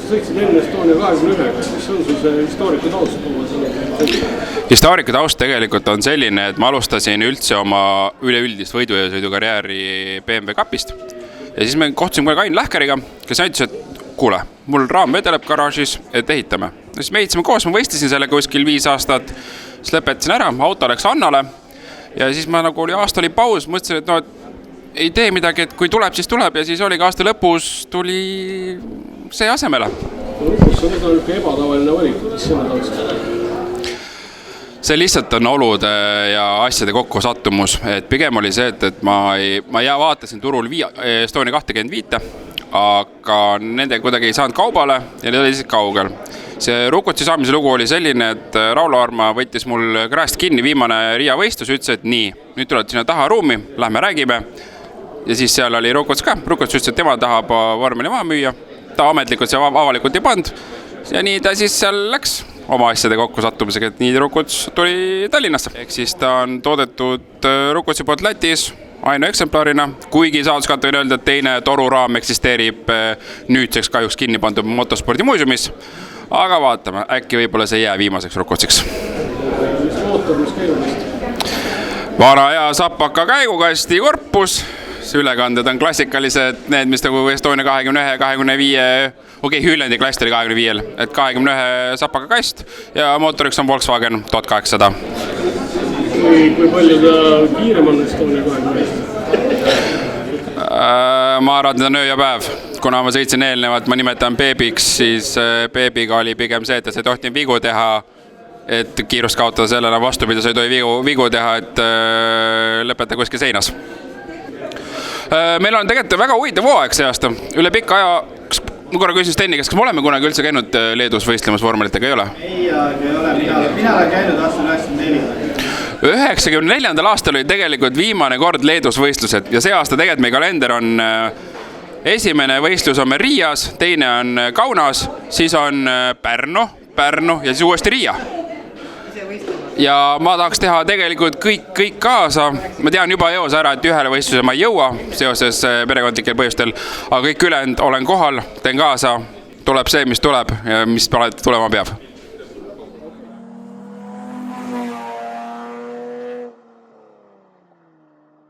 sõitsid enne Estonia 21, mis on sul see historiku taust? Historiku taust tegelikult on selline, et ma alustasin üldse oma üleüldist võidujõusõidukarjääri BMW Cupist. Ja siis me kohtusime kohe Ain Lähkeriga, kes näitas, et kuule, mul raam vedeleb garaažis, et ehitame. Ja siis me ehitasime koos, ma võistlesin selle kuskil 5 aastat, siis lõpetasin ära, auto läks Annale ja siis ma nagu aasta oli paus, mõtlesin, et no, ei tee midagi, et kui tuleb, siis tuleb ja siis oli ka aasta lõpus tuli see asemele. See on niisugune ebatavaline valik, mis selle taust? See lihtsalt on olude ja asjade kokku sattumus, et pigem oli see, et ma vaatasin turul Estonia 25, aga nende kuidagi ei saanud kaubale ja need oli lihtsalt kaugel. See Rukutsi saamise lugu oli selline, et Raulo Arma võttis mul kraest kinni viimane Riia võistlus, ütles, et nii, nüüd tuled sinna taha ruumi, lähme räägime. Ja siis seal oli Rukuts ka, Rukuts ütles, et tema tahab vormeli maha müüa, ta ametlikult see avalikult ei pand ja nii ta siis seal läks oma asjade kokku sattumisega, et nii Rukuts tuli Tallinnasse. Ehk siis ta on toodetud Rukutsi poolt Lätis ainu eksemplarina, kuigi saaduskalt võin öelda, et teine toruraam eksisteerib nüüdseks kahjuks kinni pandud motospordimuuseumis, aga vaatame, äkki võib-olla see jää viimaseks Rukutsiks. Mis mootor, mis käigukast? Vana hea sapaka käigukasti korpus, ülekanded on klassikalised, need, mis nagu Estonia 21, 25, Hyllandi klass oli 25, et 21 sapaka kast ja mootoriks on Volkswagen 1800. Kui palju ta kiirem on Estonia 25? Ma arvan, et on öö ja päev. Kuna ma sõitsin eelnevalt, ma nimetan Beebiks, siis Beebiga oli pigem see, et sa ei tohtinud vigu teha, et kiirust kaotada sellele vastupidi, sa ei tohi vigu teha, et lõpeta kuskil seinas. Meil on tegelikult väga huvitav hooaeg see aasta. Üle pikka aja, ma korra küsin Stenni, kas me oleme kunagi üldse käinud Leedus võistlemas vormelitega, ei ole? Ei ole, mina olen käinud aastal 94. 94. aastal oli tegelikult viimane kord Leedus võistlused ja see aasta tegelikult meie kalender on esimene võistlus on meil Riias, teine on Kaunas, siis on Pärnu ja siis uuesti Riia. Ja ma tahaks teha tegelikult kõik kaasa. Ma tean juba eos ära, et ühele võistluse ma ei jõua seoses perekondlikel põhjustel, aga kõik ülejäänud olen kohal, teen kaasa, tuleb see, mis tuleb ja mis tulema peab.